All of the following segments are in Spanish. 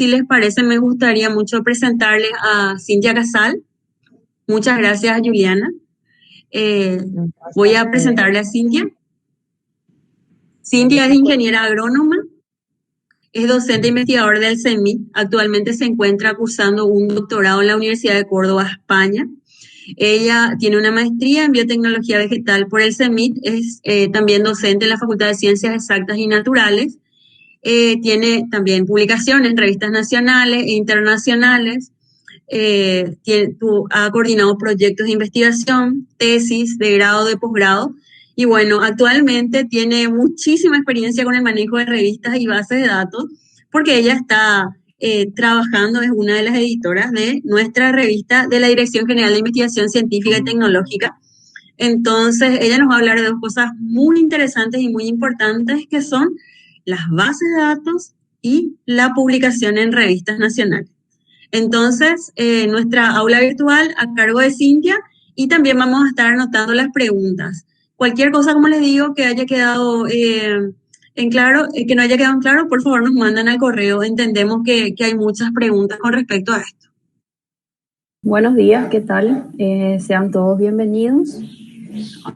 si les parece, me gustaría mucho presentarles a Cintia Casal. Muchas gracias, Juliana. Voy a presentarle a Cintia. Cintia es ingeniera agrónoma, es docente investigadora del CEMIC. Actualmente se encuentra cursando un doctorado en la Universidad de Córdoba, España. Ella tiene una maestría en biotecnología vegetal por el CEMIC, es también docente en la Facultad de Ciencias Exactas y Naturales. Tiene también publicaciones en revistas nacionales e internacionales. Ha coordinado proyectos de investigación, tesis de grado, de posgrado. Y bueno, actualmente tiene muchísima experiencia con el manejo de revistas y bases de datos, porque ella está trabajando, es una de las editoras de nuestra revista de la Dirección General de Investigación Científica y Tecnológica. Entonces, ella nos va a hablar de dos cosas muy interesantes y muy importantes, que son las bases de datos y la publicación en revistas nacionales. Entonces, nuestra aula virtual a cargo de Cintia, y también vamos a estar anotando las preguntas. Cualquier cosa, como les digo, que haya quedado en claro, que no haya quedado en claro, por favor nos mandan al correo. Entendemos que hay muchas preguntas con respecto a esto. Buenos días, ¿qué tal? Sean todos bienvenidos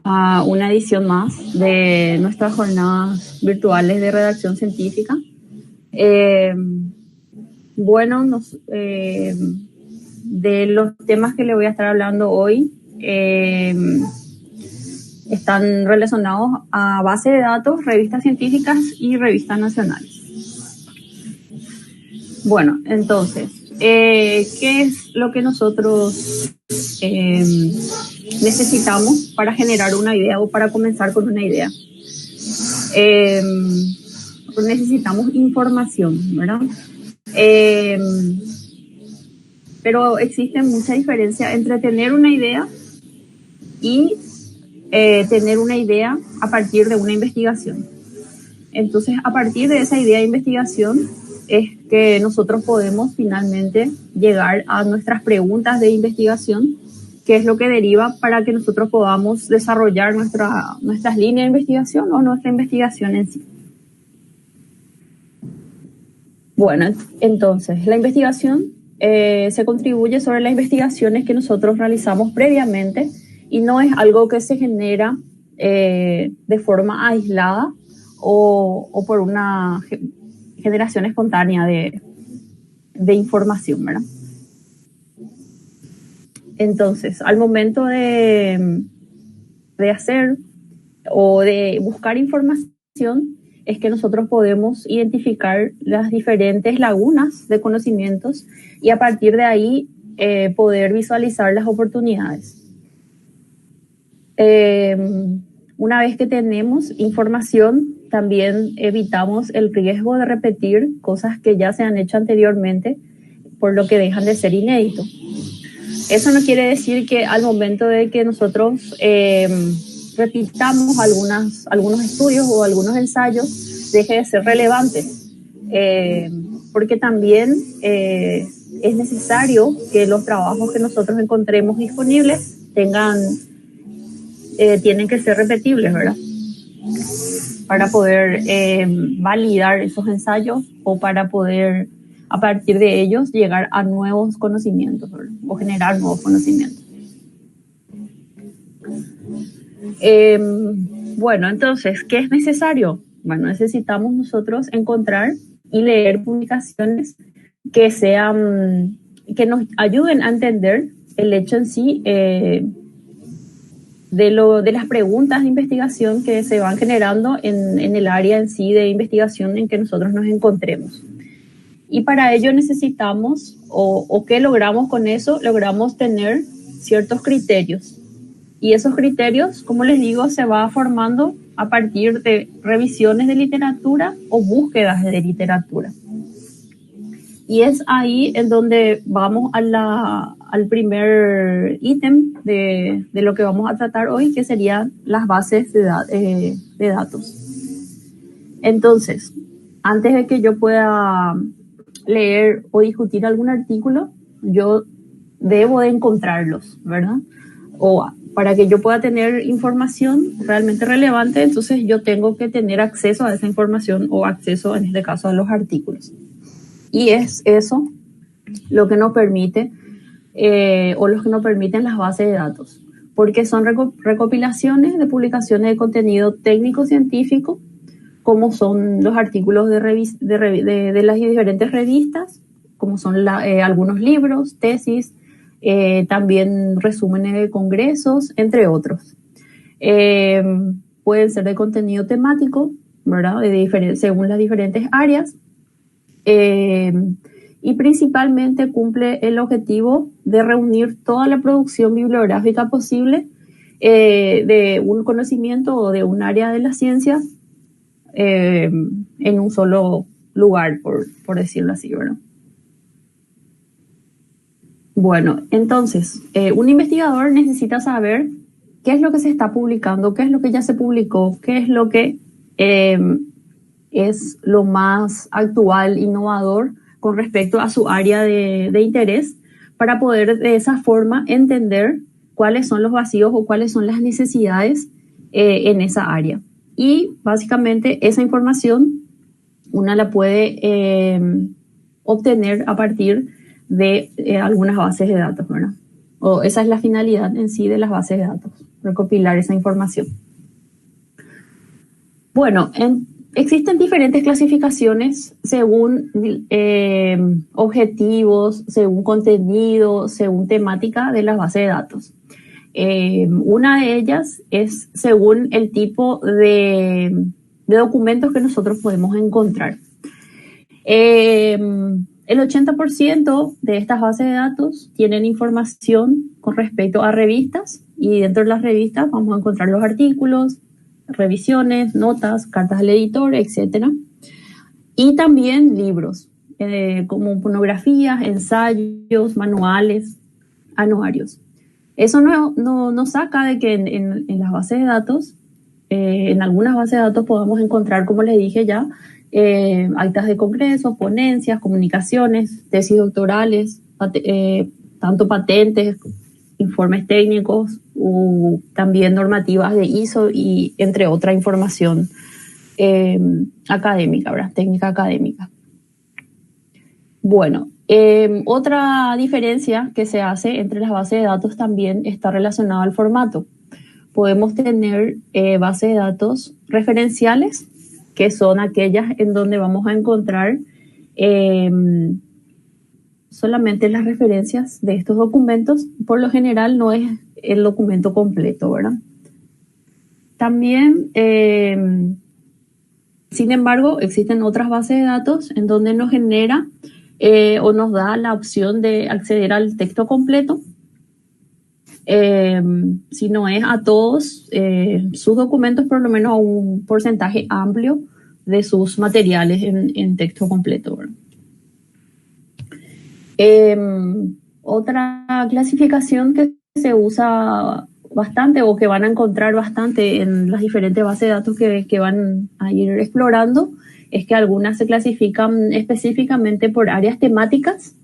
a una edición más de nuestras jornadas virtuales de redacción científica. De los temas que le voy a estar hablando hoy, están relacionados a base de datos, revistas científicas y revistas nacionales. Bueno, entonces, ¿qué es lo que nosotros necesitamos para generar una idea o para comenzar con una idea? Necesitamos información, ¿verdad? Pero existe mucha diferencia entre tener una idea y tener una idea a partir de una investigación. Entonces, a partir de esa idea de investigación es que nosotros podemos finalmente llegar a nuestras preguntas de investigación, que es lo que deriva para que nosotros podamos desarrollar nuestras líneas de investigación o nuestra investigación en sí. Bueno, entonces, la investigación se contribuye sobre las investigaciones que nosotros realizamos previamente y no es algo que se genera de forma aislada o por una generación espontánea de información, ¿verdad? Entonces, al momento de hacer o de buscar información, es que nosotros podemos identificar las diferentes lagunas de conocimientos y a partir de ahí poder visualizar las oportunidades. Una vez que tenemos información, también evitamos el riesgo de repetir cosas que ya se han hecho anteriormente, por lo que dejan de ser inéditos. Eso no quiere decir que al momento de que nosotros repitamos algunos estudios o algunos ensayos, deje de ser relevante, porque también es necesario que los trabajos que nosotros encontremos disponibles tienen que ser repetibles, ¿verdad? Para poder validar esos ensayos o para poder, a partir de ellos, llegar a nuevos conocimientos, ¿verdad? O generar nuevos conocimientos. Bueno, entonces, ¿qué es necesario? Bueno, necesitamos nosotros encontrar y leer publicaciones que nos ayuden a entender el hecho en sí de las preguntas de investigación que se van generando en el área en sí de investigación en que nosotros nos encontremos. Y para ello necesitamos, o ¿qué logramos con eso? Logramos tener ciertos criterios. Y esos criterios, como les digo, se va formando a partir de revisiones de literatura o búsquedas de literatura. Y es ahí en donde vamos al primer ítem de lo que vamos a tratar hoy, que serían las bases de datos. Entonces, antes de que yo pueda leer o discutir algún artículo, yo debo de encontrarlos, ¿verdad? O para que yo pueda tener información realmente relevante, entonces yo tengo que tener acceso a esa información o acceso, en este caso, a los artículos. Y es eso lo que nos permite o los que nos permiten las bases de datos, porque son recopilaciones de publicaciones de contenido técnico-científico, como son los artículos de las diferentes revistas, como son algunos libros, tesis, también resúmenes de congresos, entre otros. Pueden ser de contenido temático, ¿verdad? Según las diferentes áreas. Y principalmente cumple el objetivo de reunir toda la producción bibliográfica posible de un conocimiento o de un área de la ciencia en un solo lugar, por decirlo así, ¿verdad? Bueno, entonces, un investigador necesita saber qué es lo que se está publicando, qué es lo que ya se publicó, qué es lo que es lo más actual, innovador con respecto a su área de interés, para poder de esa forma entender cuáles son los vacíos o cuáles son las necesidades en esa área. Y básicamente esa información una la puede obtener a partir de algunas bases de datos, ¿verdad? O esa es la finalidad en sí de las bases de datos, recopilar esa información. Bueno, existen diferentes clasificaciones según objetivos, según contenido, según temática de las bases de datos. Una de ellas es según el tipo de documentos que nosotros podemos encontrar. El 80% de estas bases de datos tienen información con respecto a revistas, y dentro de las revistas vamos a encontrar los artículos, revisiones, notas, cartas al editor, etc. Y también libros, como monografías, ensayos, manuales, anuarios. Eso no saca de que en las bases de datos, en algunas bases de datos podamos encontrar, como les dije ya, actas de congresos, ponencias, comunicaciones, tesis doctorales, tanto patentes, informes técnicos, también normativas de ISO y entre otra información académica, ¿verdad? Técnica académica. Bueno, otra diferencia que se hace entre las bases de datos también está relacionada al formato. Podemos tener bases de datos referenciales, que son aquellas en donde vamos a encontrar solamente las referencias de estos documentos. Por lo general no es el documento completo, ¿verdad? También, sin embargo, existen otras bases de datos en donde nos genera o nos da la opción de acceder al texto completo. Si no es a todos sus documentos, por lo menos a un porcentaje amplio de sus materiales en texto completo, ¿verdad? Otra clasificación que se usa bastante o que van a encontrar bastante en las diferentes bases de datos que van a ir explorando es que algunas se clasifican específicamente por áreas temáticas.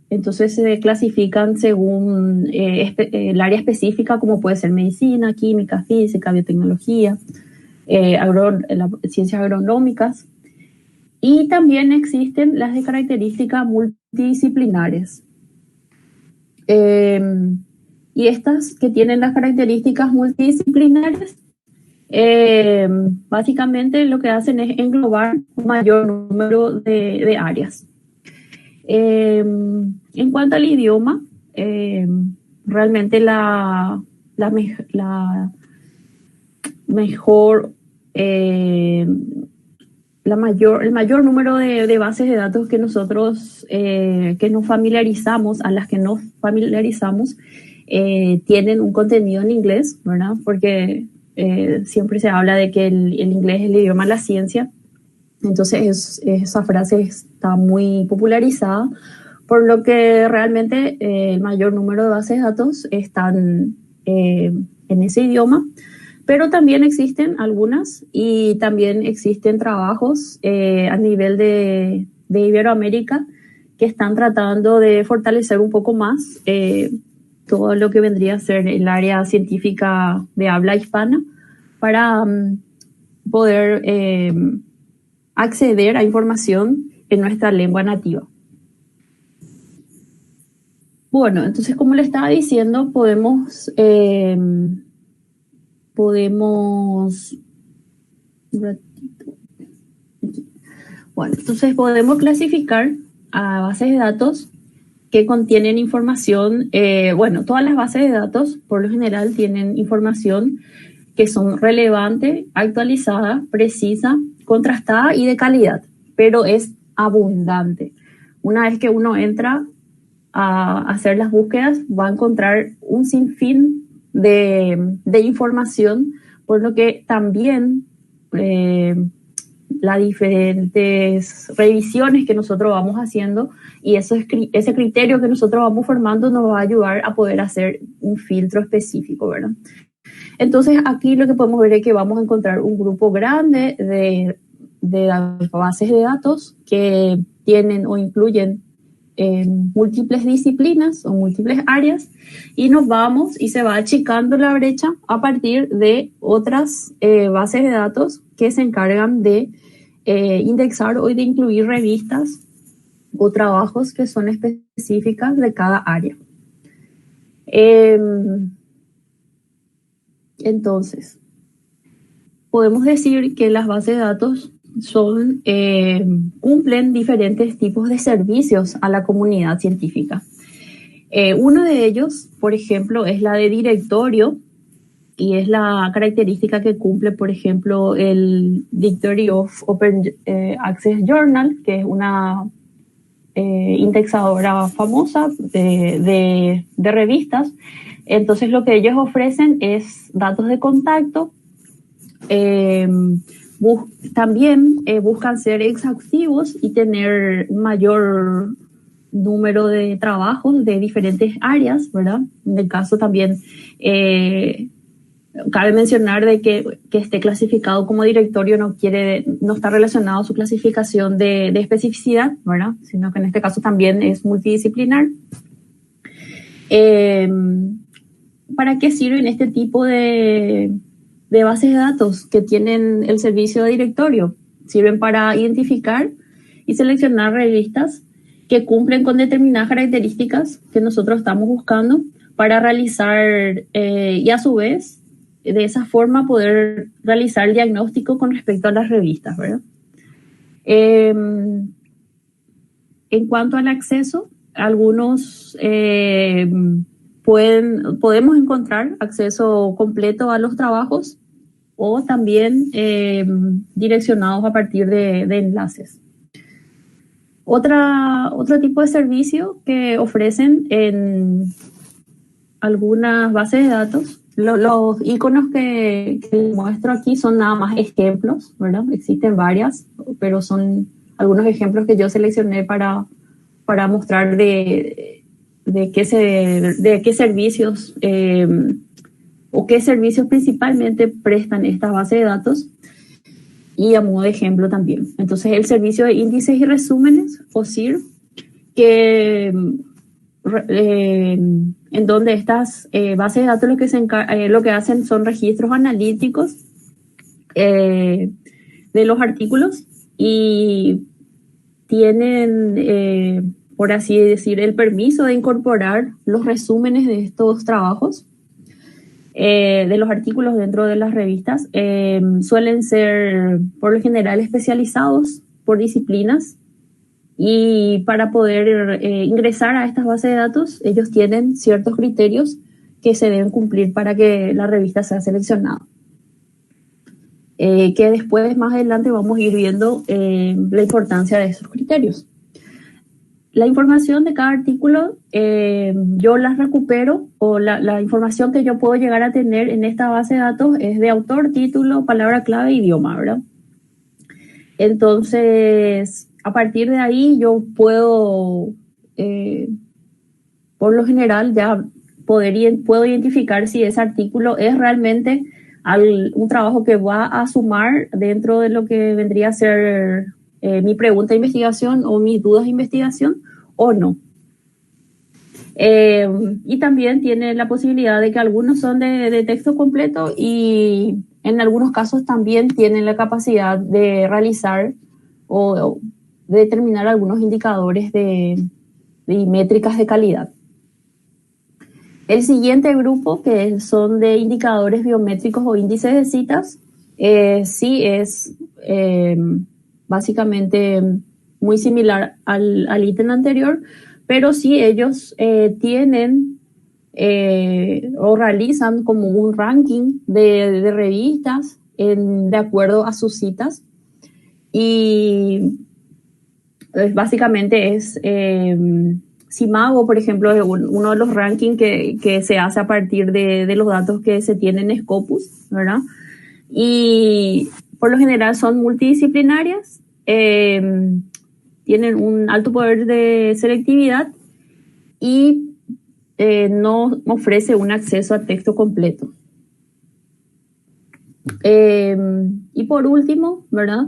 Entonces se clasifican según el área específica, como puede ser medicina, química, física, biotecnología, ciencias agronómicas. Y también existen las de características multidisciplinares. Y estas que tienen las características multidisciplinares, básicamente lo que hacen es englobar un mayor número de áreas. En cuanto al idioma, realmente el mayor número de bases de datos que nosotros que nos familiarizamos, a las que nos familiarizamos, tienen un contenido en inglés, ¿verdad? Porque siempre se habla de que el inglés es el idioma de la ciencia. Entonces esa frase está muy popularizada, por lo que realmente el mayor número de bases de datos están en ese idioma. Pero también existen algunas, y también existen trabajos a nivel de Iberoamérica que están tratando de fortalecer un poco más todo lo que vendría a ser el área científica de habla hispana, para poder acceder a información en nuestra lengua nativa. Bueno, entonces, como le estaba diciendo, podemos clasificar a bases de datos que contienen información. Todas las bases de datos, por lo general, tienen información que son relevante, actualizada, precisa, contrastada y de calidad, pero es abundante. Una vez que uno entra a hacer las búsquedas, va a encontrar un sinfín de información, por lo que también las diferentes revisiones que nosotros vamos haciendo y ese criterio que nosotros vamos formando nos va a ayudar a poder hacer un filtro específico, ¿verdad? Entonces, aquí lo que podemos ver es que vamos a encontrar un grupo grande de bases de datos que tienen o incluyen múltiples disciplinas o múltiples áreas, y se va achicando la brecha a partir de otras bases de datos que se encargan de indexar o de incluir revistas o trabajos que son específicas de cada área. Entonces, podemos decir que las bases de datos cumplen diferentes tipos de servicios a la comunidad científica. Uno de ellos, por ejemplo, es la de directorio, y es la característica que cumple, por ejemplo, el Directory of Open Access Journal, que es una indexadora famosa de revistas. Entonces, lo que ellos ofrecen es datos de contacto. También buscan ser exhaustivos y tener mayor número de trabajos de diferentes áreas, ¿verdad? En el caso también cabe mencionar de que esté clasificado como directorio no está relacionado a su clasificación de especificidad, ¿verdad? Sino que en este caso también es multidisciplinar. ¿Para qué sirven este tipo de bases de datos que tienen el servicio de directorio? Sirven para identificar y seleccionar revistas que cumplen con determinadas características que nosotros estamos buscando para realizar y a su vez de esa forma poder realizar el diagnóstico con respecto a las revistas, ¿verdad? En cuanto al acceso, algunos podemos encontrar acceso completo a los trabajos o también direccionados a partir de enlaces. Otro tipo de servicio que ofrecen en algunas bases de datos, los iconos que muestro aquí son nada más ejemplos, ¿verdad? Existen varias, pero son algunos ejemplos que yo seleccioné para mostrar de qué servicios o qué servicios principalmente prestan esta base de datos, y a modo de ejemplo también. Entonces, el servicio de índices y resúmenes, o SIR, que en donde estas bases de datos lo que hacen son registros analíticos de los artículos, y tienen, por así decir, el permiso de incorporar los resúmenes de estos trabajos, de los artículos dentro de las revistas. Suelen ser, por lo general, especializados por disciplinas, y para poder ingresar a estas bases de datos, ellos tienen ciertos criterios que se deben cumplir para que la revista sea seleccionada. Que después, más adelante, vamos a ir viendo la importancia de esos criterios. La información de cada artículo yo las recupero, o la información que yo puedo llegar a tener en esta base de datos es de autor, título, palabra clave, idioma, ¿verdad? Entonces, a partir de ahí yo puedo, por lo general, ya puedo identificar si ese artículo es realmente un trabajo que va a sumar dentro de lo que vendría a ser mi pregunta de investigación o mis dudas de investigación o no. Y también tiene la posibilidad de que algunos son de texto completo, y en algunos casos también tienen la capacidad de realizar o de determinar algunos indicadores de métricas de calidad. El siguiente grupo, que son de indicadores biométricos o índices de citas, sí es básicamente muy similar al ítem anterior, pero sí ellos tienen o realizan como un ranking de revistas de acuerdo a sus citas, y básicamente es Simago, por ejemplo, es uno de los rankings que se hace a partir de los datos que se tienen en Scopus, ¿verdad? Y por lo general son multidisciplinarias, tienen un alto poder de selectividad y no ofrece un acceso a texto completo. Y por último, ¿verdad?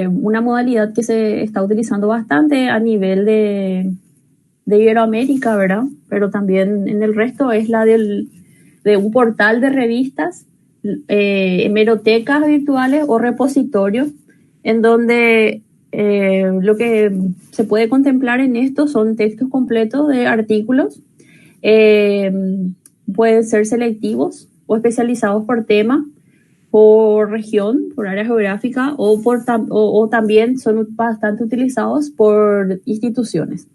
Una modalidad que se está utilizando bastante a nivel de Iberoamérica, ¿verdad? Pero también en el resto es la de un portal de revistas, hemerotecas virtuales o repositorios, en donde lo que se puede contemplar en esto son textos completos de artículos, pueden ser selectivos o especializados por tema, por región, por área geográfica, o también son bastante utilizados por instituciones.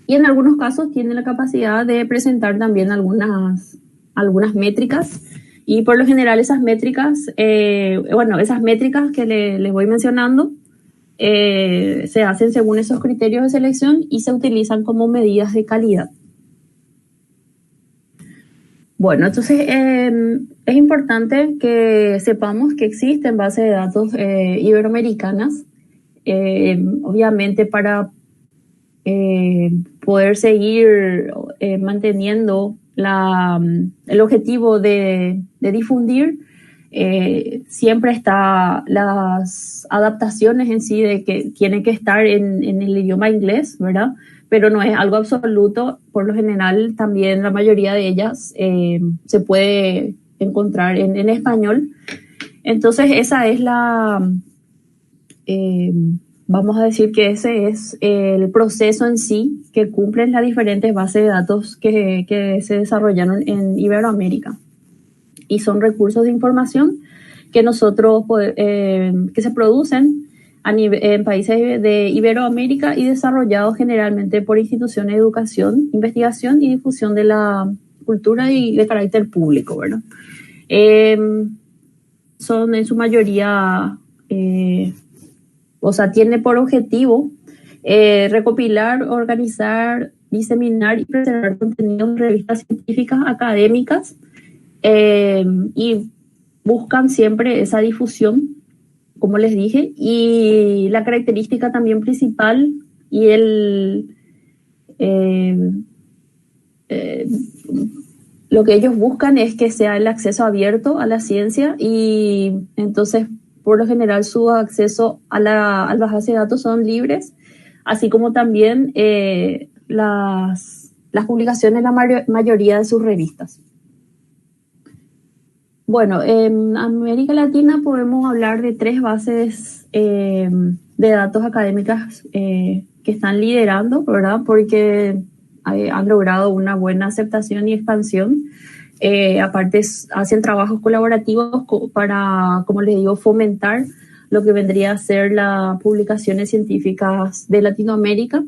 Y en algunos casos tienen la capacidad de presentar también algunas métricas, y por lo general esas métricas, esas métricas que les voy mencionando, se hacen según esos criterios de selección y se utilizan como medidas de calidad. Bueno, entonces es importante que sepamos que existen bases de datos iberoamericanas, obviamente para poder seguir manteniendo el objetivo de difundir. Siempre está las adaptaciones en sí de que tiene que estar en el idioma inglés, ¿verdad? Pero no es algo absoluto. Por lo general, también la mayoría de ellas se puede encontrar en español. Entonces, esa es vamos a decir que ese es el proceso en sí que cumplen las diferentes bases de datos que se desarrollaron en Iberoamérica. Y son recursos de información que que se producen en países de Iberoamérica y desarrollados generalmente por instituciones de educación, investigación y difusión de la cultura y de carácter público, ¿verdad? Son en su mayoría, tiene por objetivo recopilar, organizar, diseminar y preservar contenidos en revistas científicas académicas, y buscan siempre esa difusión, como les dije, y la característica también principal y lo que ellos buscan es que sea el acceso abierto a la ciencia, y entonces por lo general su acceso a las bases de datos son libres, así como también las publicaciones en la mayoría de sus revistas. Bueno, en América Latina podemos hablar de 3 bases de datos académicas que están liderando, ¿verdad? Porque han logrado una buena aceptación y expansión. Aparte, hacen trabajos colaborativos para, como les digo, fomentar lo que vendría a ser las publicaciones científicas de Latinoamérica.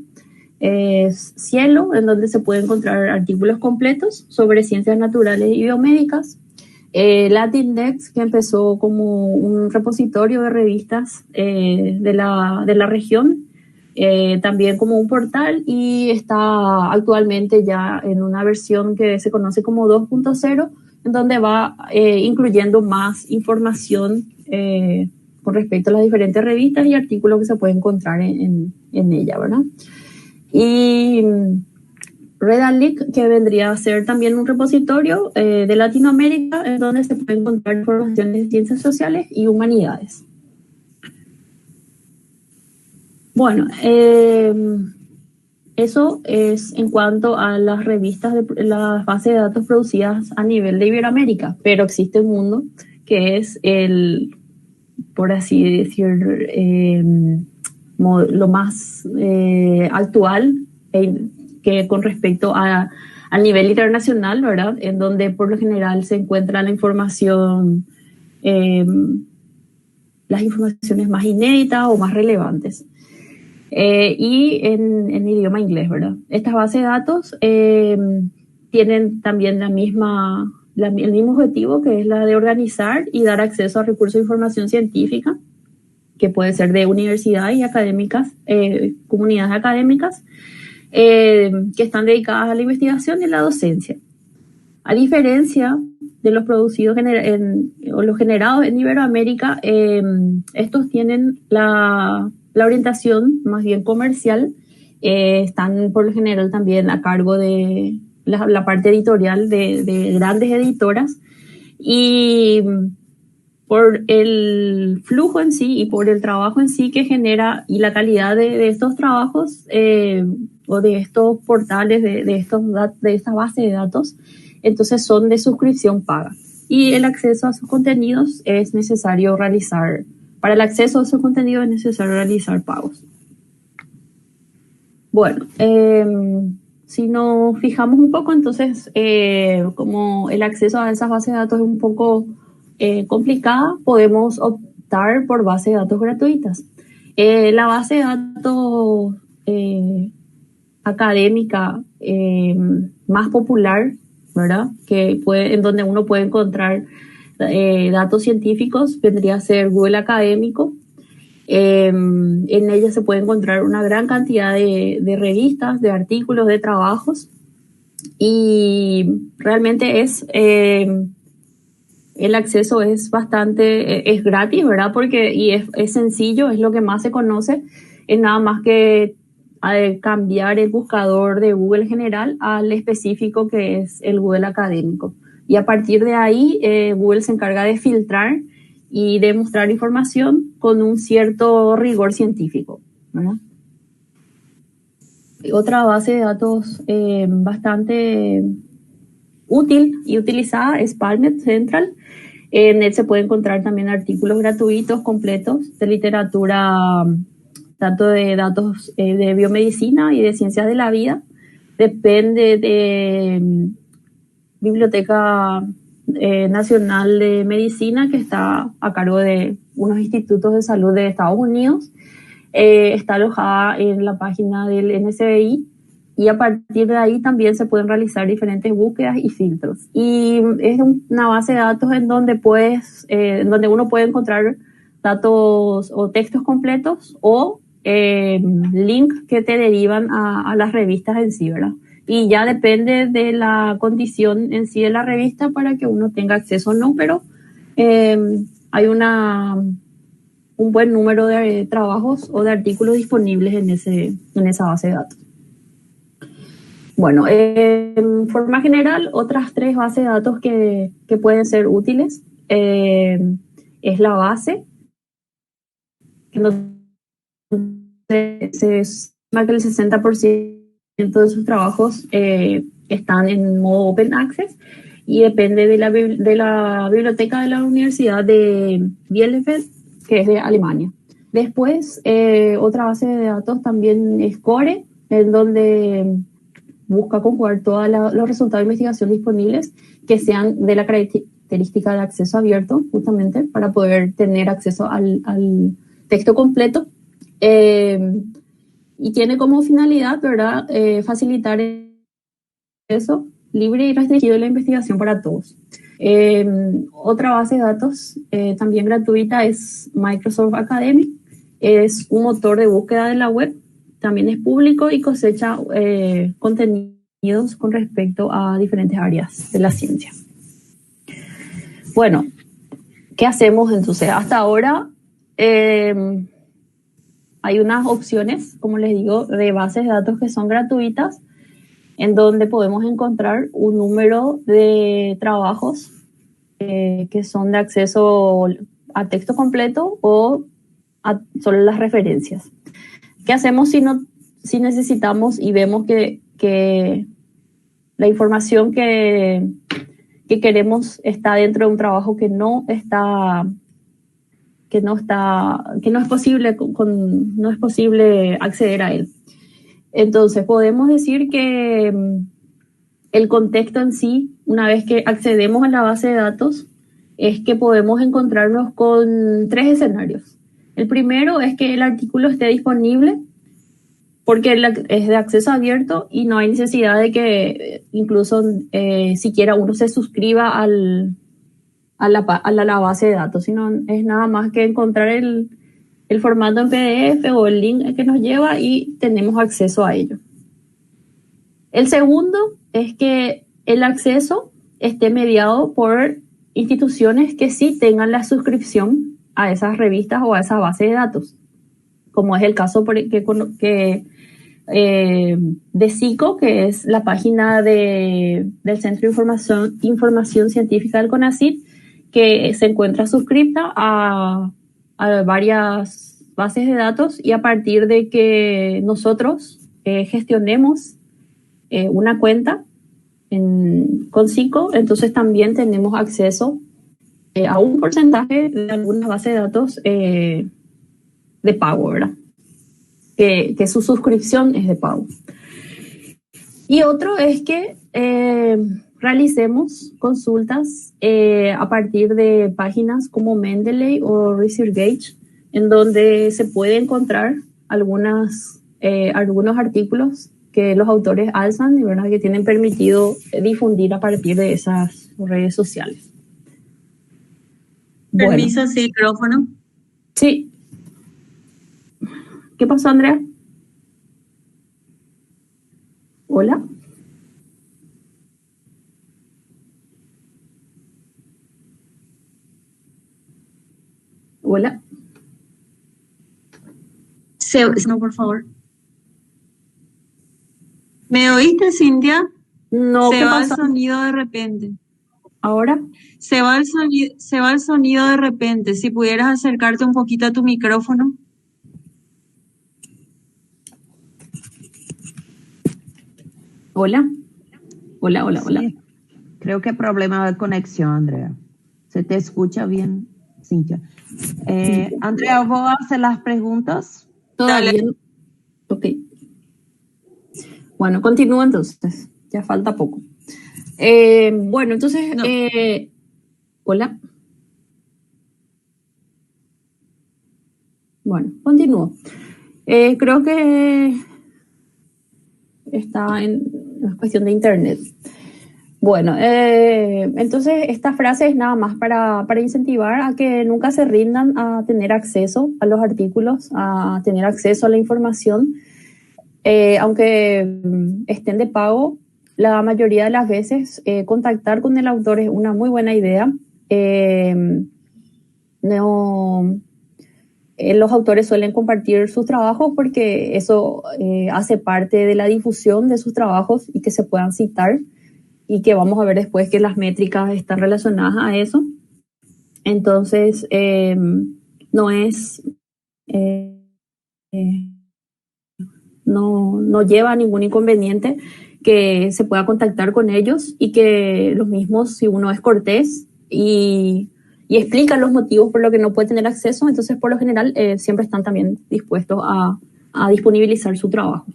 Cielo, en donde se pueden encontrar artículos completos sobre ciencias naturales y biomédicas. Latindex, que empezó como un repositorio de revistas de la región, también como un portal, y está actualmente ya en una versión que se conoce como 2.0, en donde va incluyendo más información con respecto a las diferentes revistas y artículos que se pueden encontrar en ella, ¿verdad? Y Redalyc, que vendría a ser también un repositorio de Latinoamérica, en donde se puede encontrar información de ciencias sociales y humanidades. Bueno, eso es en cuanto a las revistas, las bases de datos producidas a nivel de Iberoamérica, pero existe un mundo que es por así decir, lo más actual que con respecto al nivel internacional, ¿verdad? En donde por lo general se encuentra la información, las informaciones más inéditas o más relevantes. Y en idioma inglés, ¿verdad? Estas bases de datos tienen también el mismo objetivo, que es la de organizar y dar acceso a recursos de información científica, que puede ser de universidades y académicas, comunidades académicas, que están dedicadas a la investigación y la docencia. A diferencia de los producidos o los generados en Iberoamérica, estos tienen la orientación más bien comercial, están por lo general también a cargo de la parte editorial de grandes editoras, y por el flujo en sí y por el trabajo en sí que genera y la calidad de estos trabajos o de estos portales, de esta base de datos, entonces son de suscripción paga. Y el acceso a sus contenidos es necesario realizar, para el acceso a sus contenidos es necesario realizar pagos. Bueno, si nos fijamos un poco, entonces, como el acceso a esas bases de datos es un poco complicada, podemos optar por bases de datos gratuitas. La base de datos académica más popular, ¿verdad? En donde uno puede encontrar datos científicos, vendría a ser Google Académico. En ella se puede encontrar una gran cantidad de revistas, de artículos, de trabajos, y realmente el acceso es es gratis, ¿verdad? Y es sencillo, es lo que más se conoce, es nada más que cambiar el buscador de Google general al específico, que es el Google Académico. Y a partir de ahí, Google se encarga de filtrar y de mostrar información con un cierto rigor científico, ¿verdad? Otra base de datos bastante útil y utilizada es PubMed Central. En él se puede encontrar también artículos gratuitos completos de literatura, tanto de datos de biomedicina y de ciencias de la vida. Depende de Biblioteca Nacional de Medicina, que está a cargo de unos institutos de salud de Estados Unidos. Está alojada en la página del NCBI, y a partir de ahí también se pueden realizar diferentes búsquedas y filtros. Y es una base de datos en donde uno puede encontrar datos o textos completos o links que te derivan a las revistas en sí, ¿verdad? Y ya depende de la condición en sí de la revista para que uno tenga acceso o no, pero hay un buen número de trabajos o de artículos disponibles en esa base de datos. Bueno, en forma general, otras 3 bases de datos que pueden ser útiles es la base, que se estima que el 60% de sus trabajos están en modo open access, y depende de la biblioteca de la Universidad de Bielefeld, que es de Alemania. Después, otra base de datos también es Core, en donde busca conjugar todos los resultados de investigación disponibles que sean de la característica de acceso abierto, justamente para poder tener acceso al texto completo. Y tiene como finalidad, ¿verdad?, facilitar eso libre y restringido de la investigación para todos. Otra base de datos también gratuita es Microsoft Academic. Es un motor de búsqueda de la web, también es público y cosecha contenidos con respecto a diferentes áreas de la ciencia. Bueno, ¿qué hacemos entonces? Hasta ahora hay unas opciones, como les digo, de bases de datos que son gratuitas, en donde podemos encontrar un número de trabajos que son de acceso a texto completo o a solo las referencias. ¿Qué hacemos si necesitamos y vemos que la información que queremos está dentro de un trabajo que no está que no es posible no es posible acceder a él. Entonces, podemos decir que el contexto en sí, una vez que accedemos a la base de datos, es que podemos encontrarnos con 3 escenarios. El primero es que el artículo esté disponible porque es de acceso abierto y no hay necesidad de que incluso siquiera uno se suscriba a la base de datos, sino es nada más que encontrar el formato en PDF o el link que nos lleva y tenemos acceso a ello. El segundo es que el acceso esté mediado por instituciones que sí tengan la suscripción a esas revistas o a esa base de datos, como es el caso de CICO, que es la página del Centro de Información Científica del CONACYT, que se encuentra suscripta a varias bases de datos, y a partir de que nosotros gestionemos una cuenta con CICO, entonces también tenemos acceso a un porcentaje de algunas bases de datos de pago, ¿verdad? Que su suscripción es de pago. Y otro es que realicemos consultas a partir de páginas como Mendeley o ResearchGate, en donde se puede encontrar algunos artículos que los autores alzan y, ¿verdad?, que tienen permitido difundir a partir de esas redes sociales. Permiso, bueno. Sí, micrófono. Sí. ¿Qué pasó, Andrea? Hola. Hola. No, por favor. ¿Me oíste, Cintia? No, se va el sonido de repente. ¿Ahora? Se va el sonido de repente. Si pudieras acercarte un poquito a tu micrófono. Hola. Hola. Sí, creo que problema de conexión, Andrea. ¿Se te escucha bien, Cintia? Andrea, ¿vos haces las preguntas? Todavía. Ok. Bueno, continúo entonces. Ya falta poco. Bueno, entonces, no. Hola. Bueno, continúo. Creo que está en cuestión de internet. Bueno, entonces esta frase es nada más para incentivar a que nunca se rindan a tener acceso a los artículos, a tener acceso a la información. Aunque estén de pago, la mayoría de las veces contactar con el autor es una muy buena idea. Los autores suelen compartir sus trabajos porque eso hace parte de la difusión de sus trabajos y que se puedan citar, y que vamos a ver después que las métricas están relacionadas a eso. Entonces, no lleva a ningún inconveniente que se pueda contactar con ellos, y que los mismos, si uno es cortés y explica los motivos por los que no puede tener acceso, entonces por lo general siempre están también dispuestos a disponibilizar su trabajo.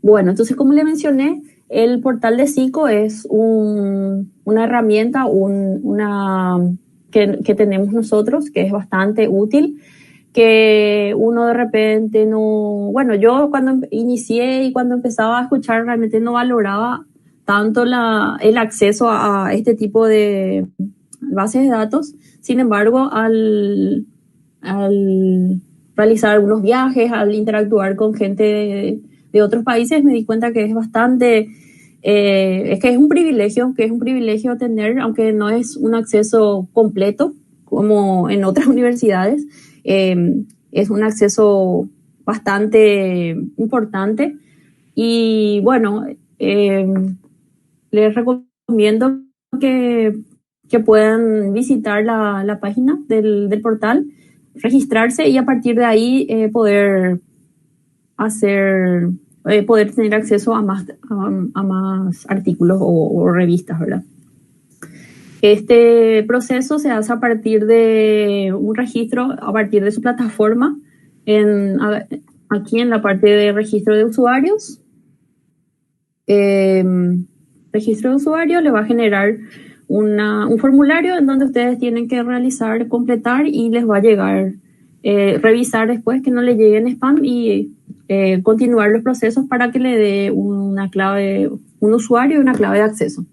Bueno, entonces, como le mencioné, el portal de CICO es una herramienta que tenemos nosotros, que es bastante útil, que uno de repente no... Bueno, yo cuando inicié y cuando empezaba a escuchar realmente no valoraba tanto el acceso a este tipo de bases de datos. Sin embargo, al realizar algunos viajes, al interactuar con gente de otros países, me di cuenta que es bastante... es que es un privilegio tener, aunque no es un acceso completo como en otras universidades. Es un acceso bastante importante, y bueno, les recomiendo que puedan visitar la página del portal, registrarse y a partir de ahí poder tener acceso a más artículos o revistas, ¿verdad? Este proceso se hace a partir de un registro, a partir de su plataforma, aquí en la parte de registro de usuarios. Registro de usuario le va a generar un formulario en donde ustedes tienen que realizar, completar y les va a llegar, revisar después que no le lleguen spam y continuar los procesos para que le dé una clave, un usuario y una clave de acceso.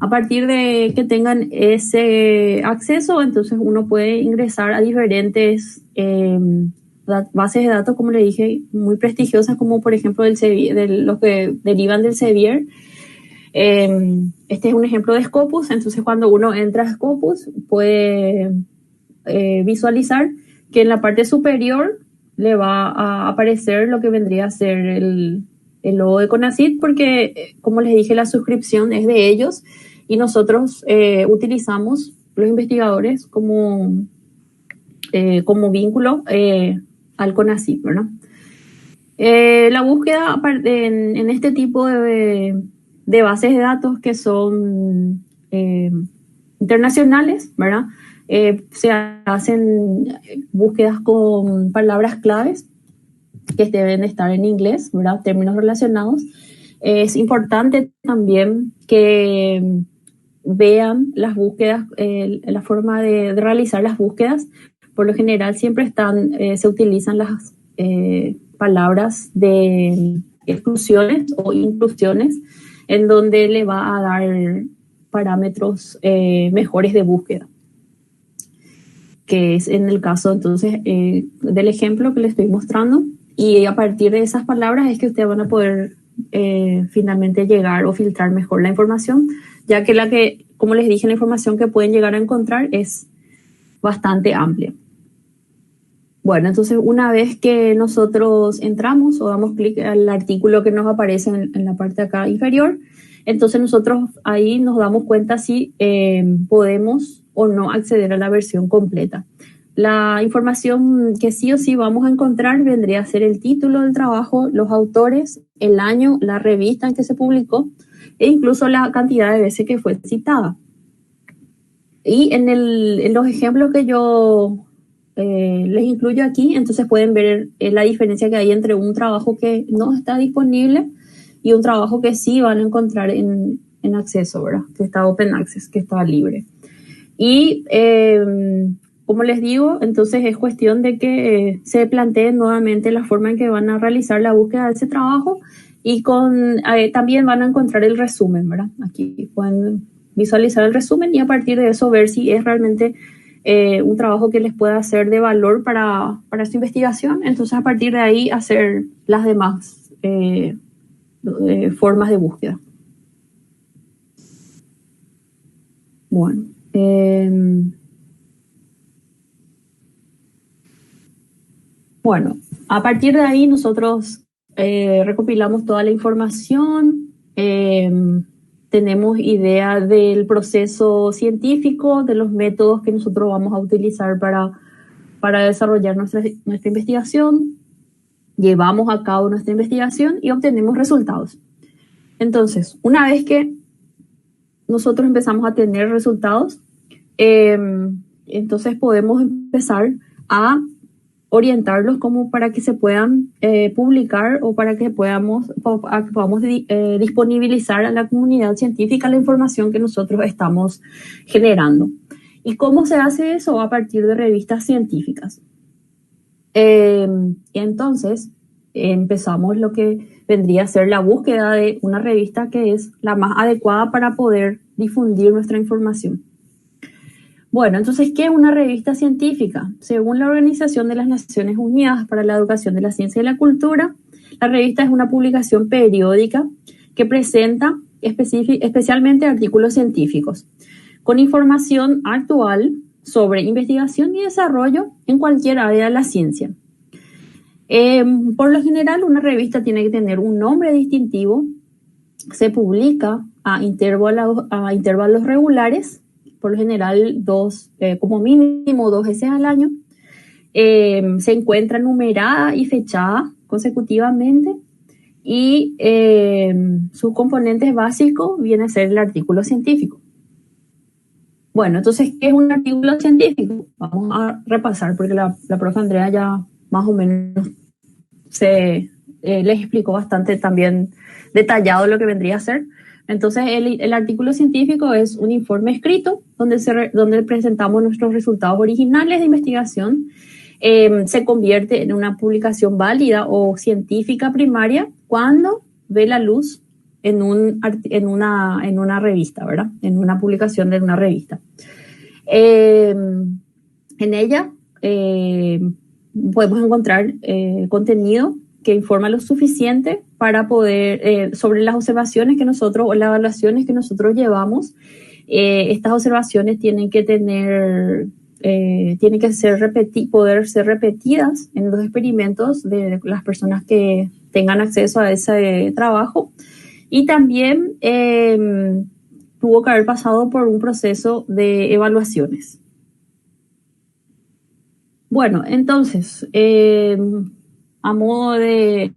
A partir de que tengan ese acceso, entonces uno puede ingresar a diferentes bases de datos, como le dije, muy prestigiosas, como por ejemplo de los que derivan del Sevier. Este es un ejemplo de Scopus, entonces cuando uno entra a Scopus puede visualizar que en la parte superior le va a aparecer lo que vendría a ser el logo de CONACYT, porque como les dije, la suscripción es de ellos y nosotros utilizamos los investigadores como vínculo al CONACYT, ¿verdad? La búsqueda en este tipo de bases de datos que son internacionales, ¿verdad? Se hacen búsquedas con palabras claves que deben estar en inglés, ¿verdad? Términos relacionados. Es importante también que vean las búsquedas, la forma de realizar las búsquedas. Por lo general siempre se utilizan las palabras de exclusiones o inclusiones, en donde le va a dar parámetros mejores de búsqueda, que es en el caso entonces del ejemplo que le estoy mostrando, y a partir de esas palabras es que ustedes van a poder finalmente llegar o filtrar mejor la información, ya que como les dije, la información que pueden llegar a encontrar es bastante amplia. Bueno, entonces una vez que nosotros entramos o damos clic al artículo que nos aparece en la parte de acá inferior, entonces nosotros ahí nos damos cuenta si podemos o no acceder a la versión completa. La información que sí o sí vamos a encontrar vendría a ser el título del trabajo, los autores, el año, la revista en que se publicó e incluso la cantidad de veces que fue citada. Y en los ejemplos que yo les incluyo aquí, entonces pueden ver la diferencia que hay entre un trabajo que no está disponible y un trabajo que sí van a encontrar en acceso, ¿verdad? Que está open access, que está libre. Y como les digo, entonces es cuestión de que se planteen nuevamente la forma en que van a realizar la búsqueda de ese trabajo y también van a encontrar el resumen, ¿verdad? Aquí pueden visualizar el resumen y a partir de eso ver si es realmente un trabajo que les pueda ser de valor para su investigación. Entonces a partir de ahí hacer las demás formas de búsqueda. Bueno. Bueno, a partir de ahí nosotros recopilamos toda la información, tenemos idea del proceso científico, de los métodos que nosotros vamos a utilizar para desarrollar nuestra investigación, llevamos a cabo nuestra investigación y obtenemos resultados. Entonces, una vez que nosotros empezamos a tener resultados, entonces podemos empezar a orientarlos como para que se puedan publicar o para que podamos disponibilizar a la comunidad científica la información que nosotros estamos generando. ¿Y cómo se hace eso? A partir de revistas científicas. Entonces, empezamos lo que vendría a ser la búsqueda de una revista que es la más adecuada para poder difundir nuestra información. Bueno, entonces, ¿qué es una revista científica? Según la Organización de las Naciones Unidas para la Educación de la Ciencia y la Cultura, la revista es una publicación periódica que presenta especialmente artículos científicos con información actual sobre investigación y desarrollo en cualquier área de la ciencia. Por lo general, una revista tiene que tener un nombre distintivo, se publica a intervalos regulares, por lo general como mínimo 2 veces al año, se encuentra numerada y fechada consecutivamente y sus componentes básicos viene a ser el artículo científico. Bueno, entonces, ¿qué es un artículo científico? Vamos a repasar porque la profe Andrea ya más o menos les explicó bastante también detallado lo que vendría a ser. Entonces, el artículo científico es un informe escrito donde presentamos nuestros resultados originales de investigación. Se convierte en una publicación válida o científica primaria cuando ve la luz en una revista, ¿verdad? En una publicación de una revista. En ella podemos encontrar contenido que informa lo suficiente para poder, sobre las observaciones que nosotros, o las evaluaciones que nosotros llevamos. Estas observaciones tienen que poder ser repetidas en los experimentos de las personas que tengan acceso a ese trabajo. Y también tuvo que haber pasado por un proceso de evaluaciones. Bueno, entonces, a modo de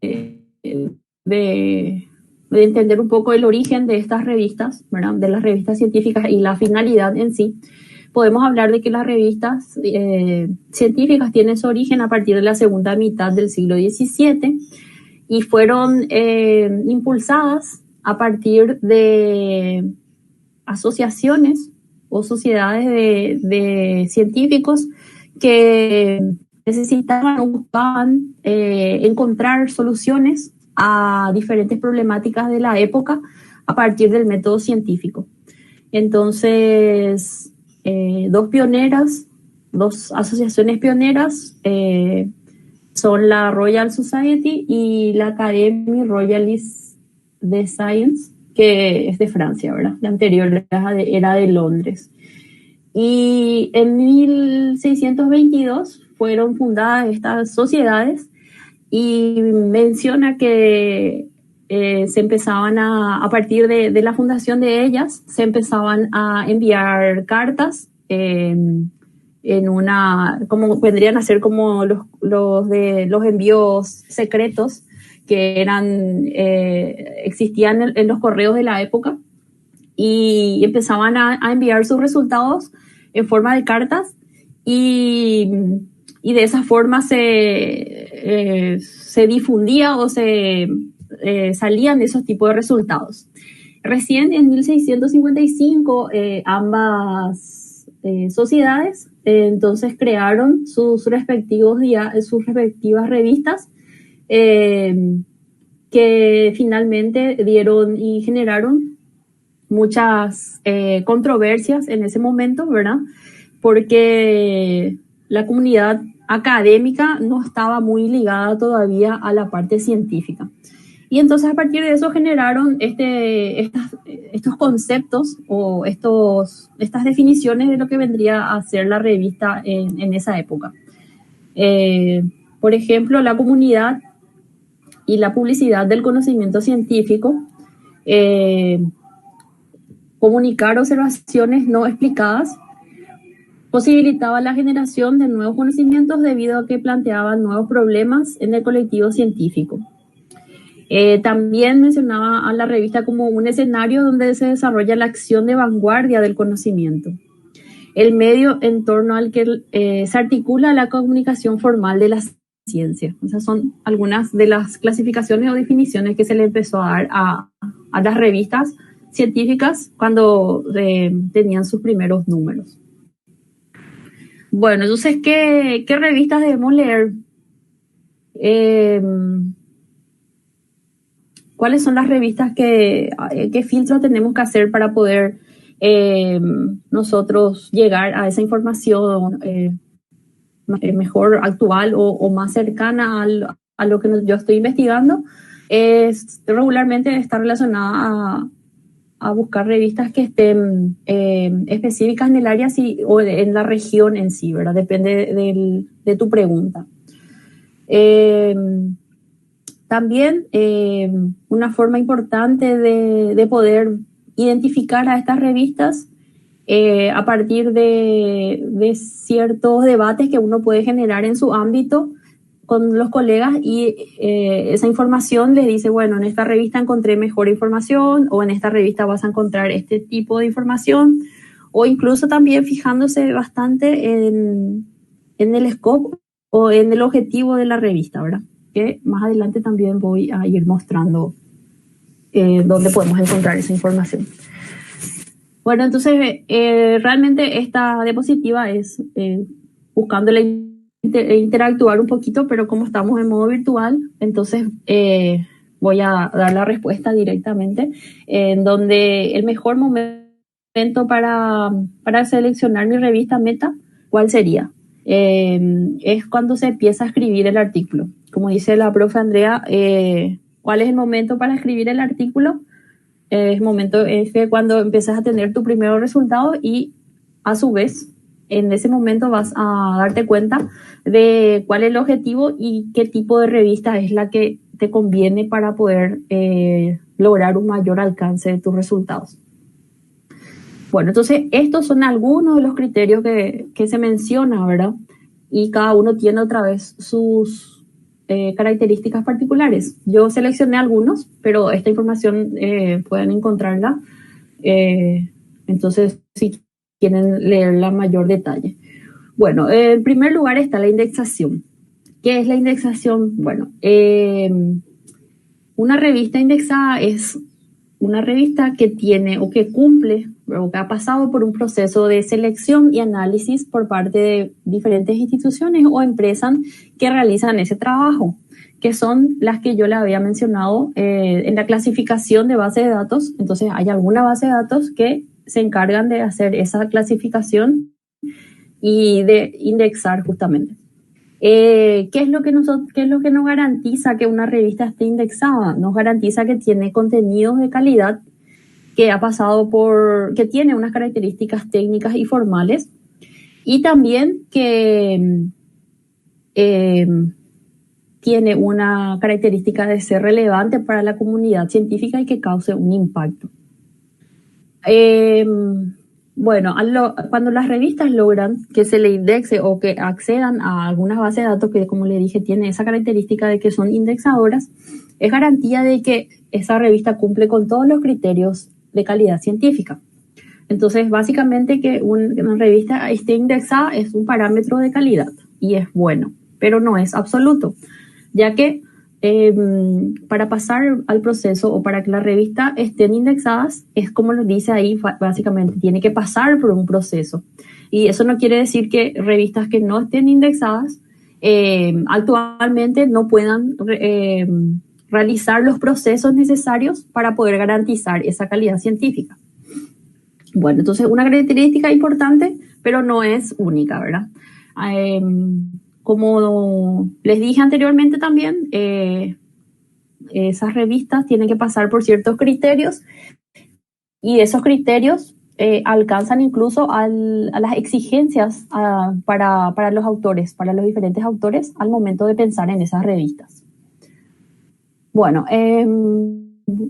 entender un poco el origen de estas revistas, ¿verdad? De las revistas científicas y la finalidad en sí, podemos hablar de que las revistas científicas tienen su origen a partir de la segunda mitad del siglo XVII y fueron impulsadas a partir de asociaciones o sociedades de científicos que necesitaban o buscaban encontrar soluciones a diferentes problemáticas de la época a partir del método científico. Entonces, dos asociaciones pioneras son la Royal Society y la Académie Royaliste de Science, que es de Francia, ¿verdad? La anterior era de Londres. Y en 1622 fueron fundadas estas sociedades y menciona que se empezaban a partir de la fundación de ellas, se empezaban a enviar cartas como vendrían a ser como los envíos secretos que existían en los correos de la época, y empezaban a enviar sus resultados en forma de cartas, y de esa forma se difundía o salían esos tipos de resultados. Recién en 1655 ambas sociedades entonces crearon sus respectivas revistas que finalmente dieron y generaron muchas controversias en ese momento, ¿verdad? Porque la comunidad académica no estaba muy ligada todavía a la parte científica. Y entonces a partir de eso generaron estos conceptos o estas definiciones de lo que vendría a ser la revista en esa época. Por ejemplo, la comunidad y la publicidad del conocimiento científico, comunicar observaciones no explicadas, posibilitaba la generación de nuevos conocimientos debido a que planteaban nuevos problemas en el colectivo científico. También mencionaba a la revista como un escenario donde se desarrolla la acción de vanguardia del conocimiento, el medio en torno al que se articula la comunicación formal de la ciencia. Esas son algunas de las clasificaciones o definiciones que se le empezó a dar a las revistas científicas cuando tenían sus primeros números. Bueno, entonces, ¿qué revistas debemos leer? ¿Cuáles son las revistas qué filtro tenemos que hacer para poder nosotros llegar a esa información mejor actual o más cercana a lo que yo estoy investigando? Regularmente está relacionada a buscar revistas que estén específicas en el área o en la región en sí, ¿verdad? Depende de tu pregunta. También una forma importante de poder identificar a estas revistas a partir de ciertos debates que uno puede generar en su ámbito con los colegas, y esa información les dice, bueno, en esta revista encontré mejor información, o en esta revista vas a encontrar este tipo de información, o incluso también fijándose bastante en el scope o en el objetivo de la revista, ¿verdad? Que más adelante también voy a ir mostrando dónde podemos encontrar esa información. Bueno, entonces realmente esta diapositiva es buscándole interactuar un poquito, pero como estamos en modo virtual, entonces voy a dar la respuesta directamente, en donde el mejor momento para seleccionar mi revista meta, ¿cuál sería? Es cuando se empieza a escribir el artículo. Como dice la profe Andrea, ¿cuál es el momento para escribir el artículo? Es que cuando empiezas a tener tu primer resultado y a su vez en ese momento vas a darte cuenta de cuál es el objetivo y qué tipo de revista es la que te conviene para poder lograr un mayor alcance de tus resultados. Bueno, entonces estos son algunos de los criterios que se menciona, ¿verdad? Y cada uno tiene otra vez sus características particulares. Yo seleccioné algunos, pero esta información pueden encontrarla. Entonces, si quieren leerla en mayor detalle. Bueno, en primer lugar está la indexación. ¿Qué es la indexación? Bueno, una revista indexada es una revista que tiene o que cumple o que ha pasado por un proceso de selección y análisis por parte de diferentes instituciones o empresas que realizan ese trabajo, que son las que yo le había mencionado en la clasificación de base de datos. Entonces hay alguna base de datos que se encargan de hacer esa clasificación y de indexar justamente. ¿Qué es lo que nos garantiza que una revista esté indexada? Nos garantiza que tiene contenidos de calidad, que tiene unas características técnicas y formales, y también que tiene una característica de ser relevante para la comunidad científica y que cause un impacto. Bueno, cuando las revistas logran que se le indexe o que accedan a algunas bases de datos que, como le dije, tiene esa característica de que son indexadoras, es garantía de que esa revista cumple con todos los criterios de calidad científica. Entonces, básicamente que una revista esté indexada es un parámetro de calidad y es bueno, pero no es absoluto, ya que para pasar al proceso o para que las revistas estén indexadas, es como lo dice ahí, básicamente tiene que pasar por un proceso. Y eso no quiere decir que revistas que no estén indexadas actualmente no puedan realizar los procesos necesarios para poder garantizar esa calidad científica. Bueno, entonces una característica importante, pero no es única, ¿verdad? Como les dije anteriormente también, esas revistas tienen que pasar por ciertos criterios y esos criterios alcanzan incluso a las exigencias para los autores, para los diferentes autores al momento de pensar en esas revistas. Bueno,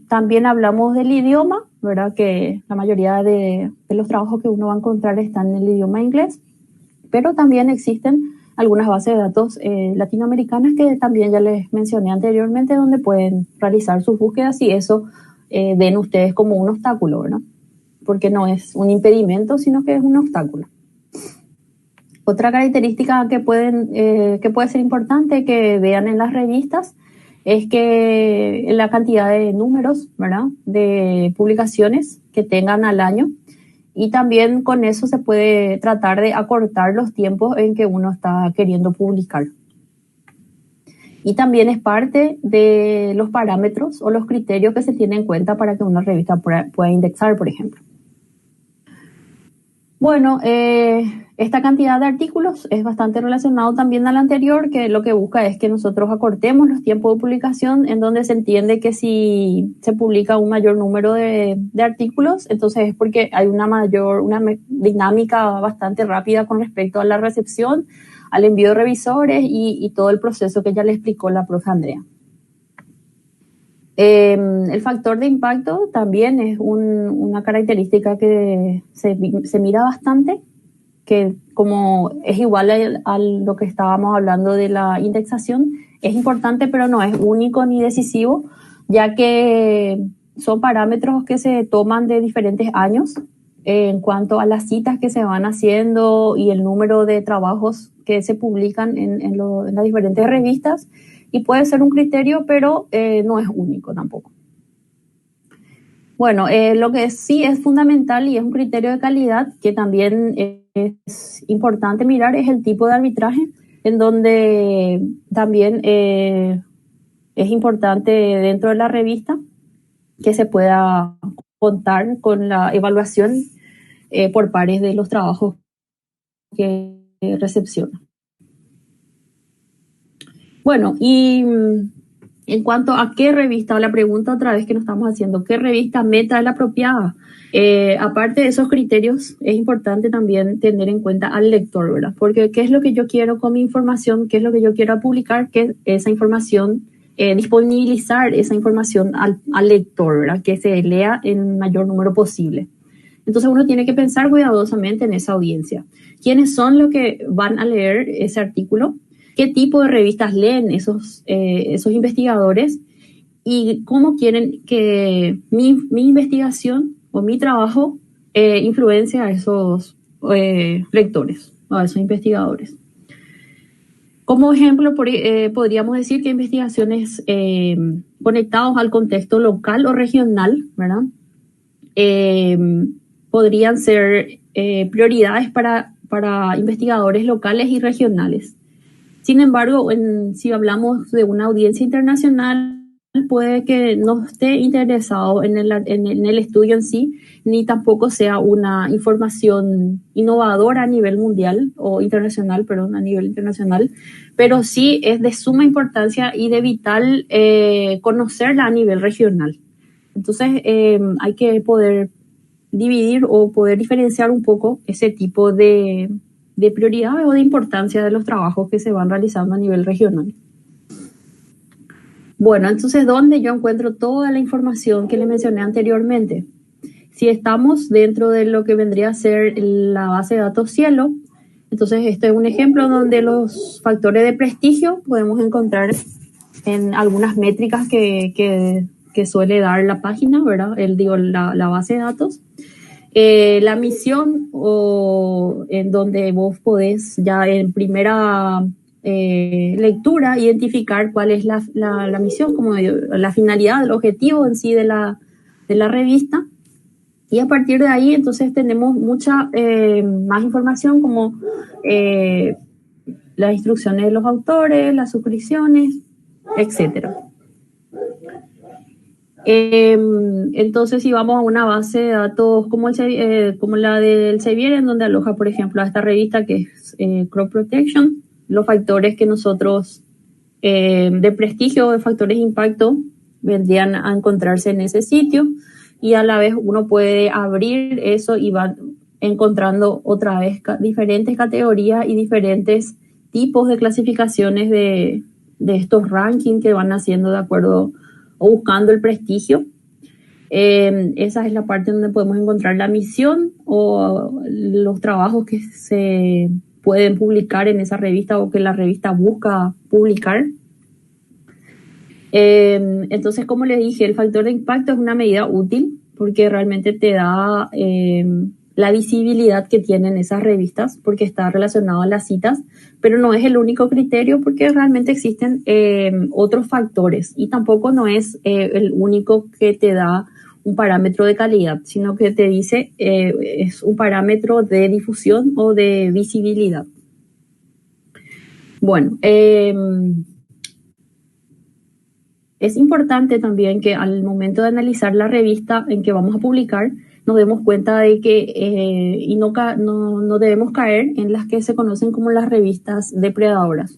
también hablamos del idioma, ¿verdad? Que la mayoría de los trabajos que uno va a encontrar están en el idioma inglés, pero también existen algunas bases de datos latinoamericanas que también ya les mencioné anteriormente, donde pueden realizar sus búsquedas y eso ven ustedes como un obstáculo, ¿verdad? Porque no es un impedimento, sino que es un obstáculo. Otra característica que puede ser importante que vean en las revistas es que la cantidad de números, ¿verdad?, de publicaciones que tengan al año. Y también con eso se puede tratar de acortar los tiempos en que uno está queriendo publicar. Y también es parte de los parámetros o los criterios que se tienen en cuenta para que una revista pueda indexar, por ejemplo. Bueno, esta cantidad de artículos es bastante relacionado también al anterior, que lo que busca es que nosotros acortemos los tiempos de publicación, en donde se entiende que si se publica un mayor número de artículos, entonces es porque hay una dinámica bastante rápida con respecto a la recepción, al envío de revisores y todo el proceso que ya le explicó la profe Andrea. El factor de impacto también es una característica que se mira bastante, que como es igual a lo que estábamos hablando de la indexación, es importante pero no es único ni decisivo, ya que son parámetros que se toman de diferentes años en cuanto a las citas que se van haciendo y el número de trabajos que se publican en las diferentes revistas, y puede ser un criterio, pero no es único tampoco. Bueno, lo que sí es fundamental y es un criterio de calidad que también es importante mirar es el tipo de arbitraje, en donde también es importante dentro de la revista que se pueda contar con la evaluación por pares de los trabajos que recepciona. Bueno, y en cuanto a qué revista, o la pregunta otra vez que nos estamos haciendo, ¿qué revista meta es la apropiada? Aparte de esos criterios, es importante también tener en cuenta al lector, ¿verdad? Porque ¿qué es lo que yo quiero con mi información? ¿Qué es lo que yo quiero publicar? Que esa información, disponibilizar esa información al lector, ¿verdad? Que se lea en mayor número posible. Entonces uno tiene que pensar cuidadosamente en esa audiencia. ¿Quiénes son los que van a leer ese artículo? ¿Qué tipo de revistas leen esos investigadores? ¿Y cómo quieren que mi investigación o mi trabajo influencie a esos lectores o a esos investigadores? Como ejemplo, podríamos decir que investigaciones conectadas al contexto local o regional, ¿verdad? Podrían ser prioridades para investigadores locales y regionales. Sin embargo, si hablamos de una audiencia internacional, puede que no esté interesado en el estudio en sí, ni tampoco sea una información innovadora a nivel mundial o internacional, perdón, a nivel internacional, pero sí es de suma importancia y de vital conocerla a nivel regional. Entonces, hay que poder dividir o poder diferenciar un poco ese tipo de prioridades o de importancia de los trabajos que se van realizando a nivel regional. Bueno, entonces, ¿dónde yo encuentro toda la información que le mencioné anteriormente? Si estamos dentro de lo que vendría a ser la base de datos Cielo, entonces este es un ejemplo donde los factores de prestigio podemos encontrar en algunas métricas que suele dar la página, ¿verdad? La base de datos. La misión, o en donde vos podés ya en primera lectura identificar cuál es la misión, como la finalidad, el objetivo en sí de la revista. Y a partir de ahí, entonces, tenemos mucha más información, como las instrucciones de los autores, las suscripciones, etcétera. Entonces, si vamos a una base de datos como la del Sevier, en donde aloja, por ejemplo, a esta revista que es Crop Protection, los factores que nosotros de prestigio, de factores de impacto, vendrían a encontrarse en ese sitio, y a la vez uno puede abrir eso y va encontrando otra vez diferentes categorías y diferentes tipos de clasificaciones de estos rankings que van haciendo de acuerdo o buscando el prestigio. Esa es la parte donde podemos encontrar la misión o los trabajos que se pueden publicar en esa revista o que la revista busca publicar. Entonces, como les dije, el factor de impacto es una medida útil porque realmente te da la visibilidad que tienen esas revistas, porque está relacionado a las citas, pero no es el único criterio, porque realmente existen otros factores, y tampoco no es el único que te da un parámetro de calidad, sino que te dice es un parámetro de difusión o de visibilidad. Bueno, es importante también que al momento de analizar la revista en que vamos a publicar, nos demos cuenta de que no debemos caer en las que se conocen como las revistas depredadoras.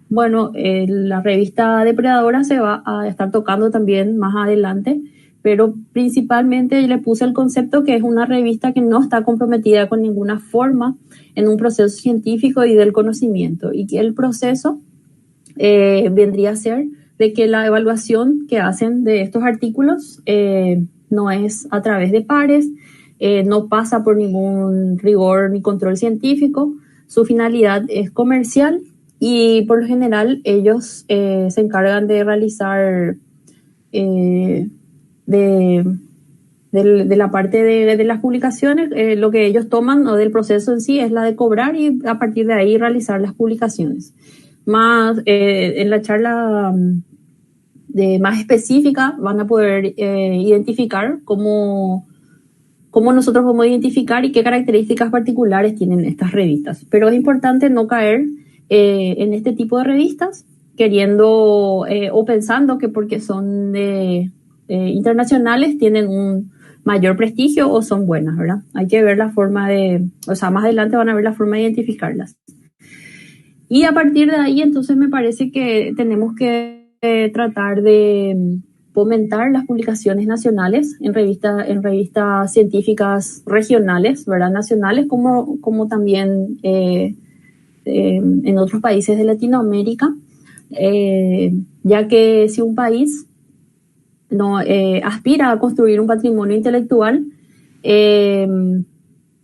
La revista depredadora se va a estar tocando también más adelante, pero principalmente le puse el concepto que es una revista que no está comprometida con ninguna forma en un proceso científico y del conocimiento, y que el proceso vendría a ser de que la evaluación que hacen de estos artículos no es a través de pares, no pasa por ningún rigor ni control científico. Su finalidad es comercial y por lo general ellos se encargan de realizar de la parte de las publicaciones, lo que ellos toman o del proceso en sí es la de cobrar y a partir de ahí realizar las publicaciones. Más en la charla más específica van a poder identificar cómo nosotros podemos identificar y qué características particulares tienen estas revistas. Pero es importante no caer en este tipo de revistas queriendo o pensando que porque son internacionales tienen un mayor prestigio o son buenas, ¿verdad? Hay que ver la forma más adelante van a ver la forma de identificarlas. Y a partir de ahí, entonces me parece que tenemos que tratar de fomentar las publicaciones nacionales en revistas científicas regionales, ¿verdad? Nacionales, como también en otros países de Latinoamérica, ya que si un país no aspira a construir un patrimonio intelectual,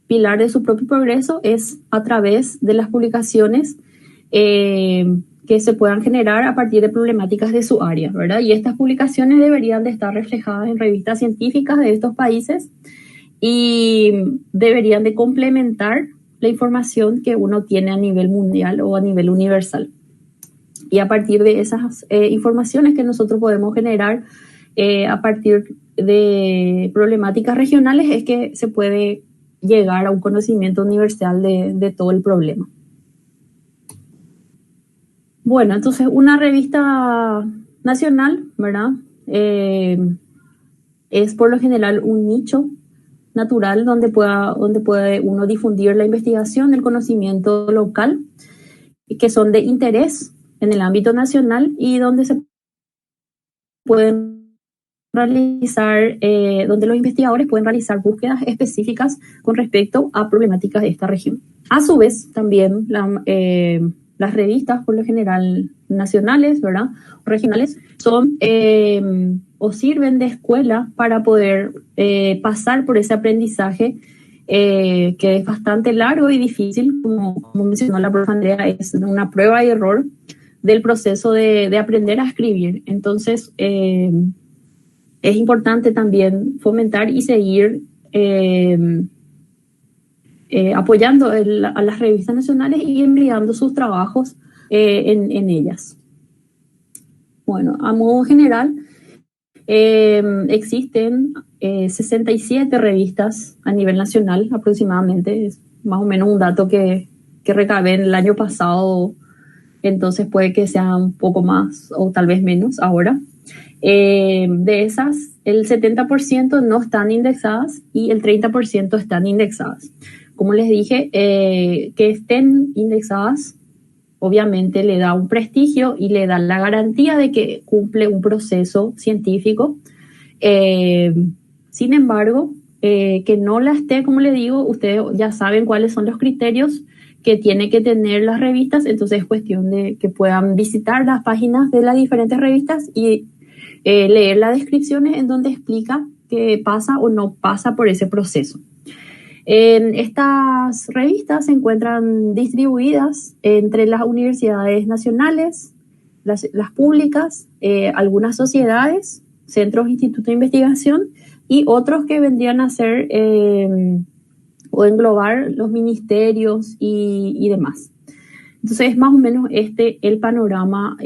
pilar de su propio progreso es a través de las publicaciones que se puedan generar a partir de problemáticas de su área, ¿verdad? Y estas publicaciones deberían de estar reflejadas en revistas científicas de estos países y deberían de complementar la información que uno tiene a nivel mundial o a nivel universal. Y a partir de esas informaciones que nosotros podemos generar a partir de problemáticas regionales es que se puede llegar a un conocimiento universal de todo el problema. Bueno, entonces una revista nacional, ¿verdad? Es por lo general un nicho natural donde puede uno difundir la investigación, el conocimiento local, que son de interés en el ámbito nacional y donde se pueden realizar, donde los investigadores pueden realizar búsquedas específicas con respecto a problemáticas de esta región. A su vez, también las revistas, por lo general nacionales, ¿verdad? O regionales, son o sirven de escuela para poder pasar por ese aprendizaje que es bastante largo y difícil, como mencionó la profe Andrea, es una prueba y error del proceso de aprender a escribir. Entonces, es importante también fomentar y seguir apoyando a las revistas nacionales y enviando sus trabajos en ellas. Bueno, a modo general, existen 67 revistas a nivel nacional aproximadamente, es más o menos un dato que recabé el año pasado, entonces puede que sea un poco más o tal vez menos ahora. De esas, el 70% no están indexadas y el 30% están indexadas. Como les dije, que estén indexadas obviamente le da un prestigio y le da la garantía de que cumple un proceso científico. Sin embargo, que no la esté, como le digo, ustedes ya saben cuáles son los criterios que tienen que tener las revistas, entonces es cuestión de que puedan visitar las páginas de las diferentes revistas y leer las descripciones en donde explica que pasa o no pasa por ese proceso. Estas revistas se encuentran distribuidas entre las universidades nacionales, las públicas, algunas sociedades, centros, institutos de investigación y otros que vendrían a ser o englobar los ministerios y demás. Entonces es más o menos el panorama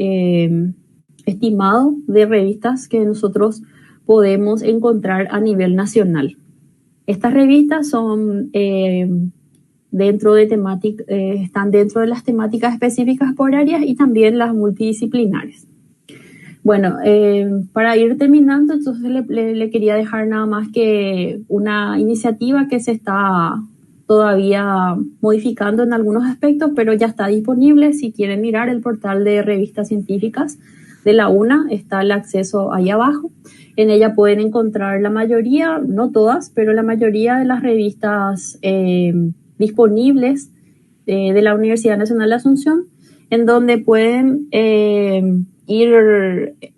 estimado de revistas que nosotros podemos encontrar a nivel nacional. Estas revistas son están dentro de las temáticas específicas por áreas y también las multidisciplinares. Bueno, para ir terminando, entonces le quería dejar nada más que una iniciativa que se está todavía modificando en algunos aspectos, pero ya está disponible. Si quieren mirar el portal de revistas científicas de la UNA, está el acceso ahí abajo. En ella pueden encontrar la mayoría, no todas, pero la mayoría de las revistas disponibles de la Universidad Nacional de Asunción, en donde pueden ir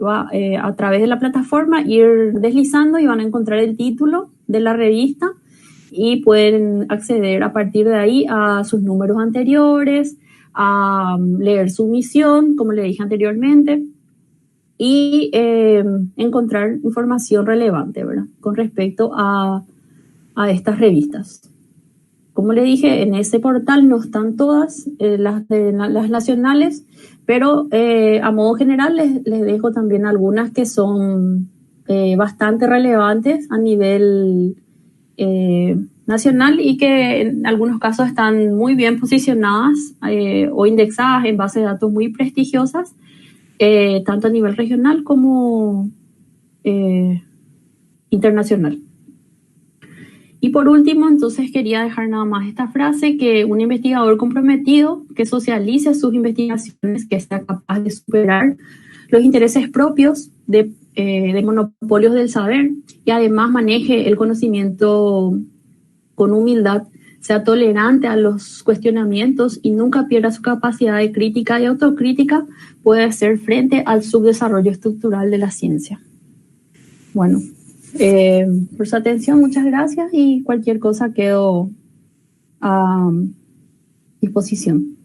a través de la plataforma, ir deslizando y van a encontrar el título de la revista y pueden acceder a partir de ahí a sus números anteriores, a leer su misión, como le dije anteriormente, y encontrar información relevante, ¿verdad? Con respecto a estas revistas. Como le dije, en ese portal no están todas las nacionales, pero a modo general les dejo también algunas que son bastante relevantes a nivel nacional y que en algunos casos están muy bien posicionadas o indexadas en bases de datos muy prestigiosas, tanto a nivel regional como internacional. Y por último, entonces quería dejar nada más esta frase, que un investigador comprometido que socialice sus investigaciones, que sea capaz de superar los intereses propios de monopolios del saber y además maneje el conocimiento con humildad, sea tolerante a los cuestionamientos y nunca pierda su capacidad de crítica y autocrítica, puede hacer frente al subdesarrollo estructural de la ciencia. Bueno, por su atención, muchas gracias y cualquier cosa quedo a disposición.